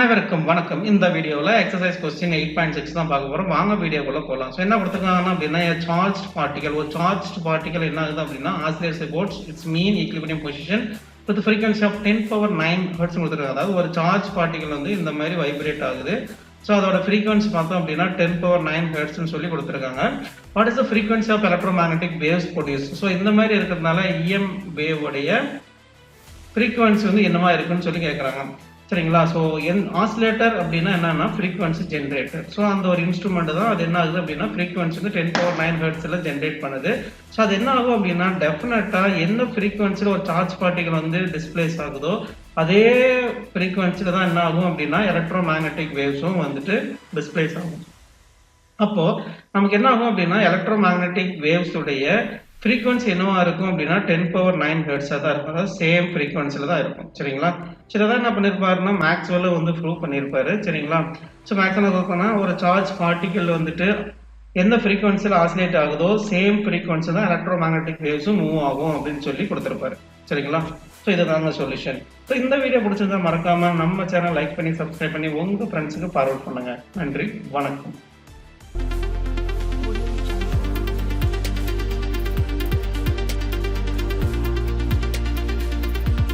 அனைவருக்கும் வணக்கம். இந்த வீடியோவில் எக்ஸசைஸ் கொஸ்டின் 8.6 தான் பார்க்க போகிறோம். வாங்க வீடியோக்குள்ள போகலாம். ஸோ என்ன கொடுத்துருக்காங்கன்னா அப்படின்னா சார்ஜ் பார்ட்டிகல். ஒரு சார்ஜ் பார்ட்டிகல் என்ன ஆகுது அப்படின்னா oscillates about its mean equilibrium position with frequency of 10⁻⁹ hertz கொடுத்துருக்காங்க. அதாவது ஒரு சார்ஜ் பார்ட்டிகல் வந்து இந்த மாதிரி வைப்ரேட் ஆகுது. ஸோ அதோட ஃப்ரீக்வன்சி பார்த்தோம் அப்படின்னா 10⁻⁹ ஹெர்ட்ஸ்னு சொல்லி கொடுத்துருக்காங்க. What is the frequency of electromagnetic waves produce? So இந்த மாதிரி இருக்கிறதுனால இஎம் வேவ் உடைய ஃப்ரீக்வன்சி வந்து என்னவா இருக்குன்னு சொல்லி கேட்குறாங்க. சரிங்களா? ஸோ ஆசிலேட்டர் அப்படின்னா என்னன்னா ஃப்ரீக்வன்சி ஜென்ரேட்டர். ஸோ அந்த ஒரு இன்ஸ்ட்ருமெண்ட் தான் அது என்ன ஆகுது அப்படின்னா ஃப்ரீக்வன்சி வந்து 10⁻⁹ ஹெர்ட்ஸ்ல ஜென்ரேட் பண்ணுது. ஸோ அது என்ன ஆகும் அப்படின்னா டெஃபினட்டா என்ன ஃப்ரீக்வன்சியில் ஒரு சார்ஜ் பார்ட்டிகல் வந்து டிஸ்பிளேஸ் ஆகுதோ அதே ஃப்ரீக்வன்சியில் தான் என்ன ஆகும் அப்படின்னா எலக்ட்ரோமேக்னெட்டிக் வேவ்ஸும் வந்துட்டு டிஸ்பிளேஸ் ஆகும். அப்போ நமக்கு என்ன ஆகும் அப்படின்னா எலக்ட்ரோமேக்னெட்டிக் வேவ்ஸ் உடைய ஃப்ரீக்வன்சி என்னவா இருக்கும் அப்படின்னா 10⁻⁹ ஹெர்ட்ஸா தான் இருக்கும். அதாவது சேம் ஃப்ரீக்வன்சில தான் இருக்கும். சரிங்களா? சரி, அதான் என்ன பண்ணிருப்பாருன்னா மேக்ஸ்வெல் வந்து ப்ரூவ் பண்ணியிருப்பாரு. சரிங்களா? ஸோ மேக்ஸ்வெல் ஒரு சார்ஜ் பார்ட்டிகல் வந்துட்டு எந்த ஃப்ரீக்வன்சியில் ஆசிலேட் ஆகுதோ சேம் ஃப்ரீக்வன்சி தான் எலக்ட்ரோமேக்னெட்டிக் வேவ்ஸும் மூவ் ஆகும் அப்படின்னு சொல்லி கொடுத்துருப்பாரு. சரிங்களா? ஸோ இதுதாங்க சொல்யூஷன். ஸோ இந்த வீடியோ பிடிச்சிருந்தா மறக்காம நம்ம சேனல் லைக் பண்ணி சப்ஸ்கிரைப் பண்ணி உங்க ஃப்ரெண்ட்ஸுக்கு ஃபார்வர்ட் பண்ணுங்க. நன்றி, வணக்கம்.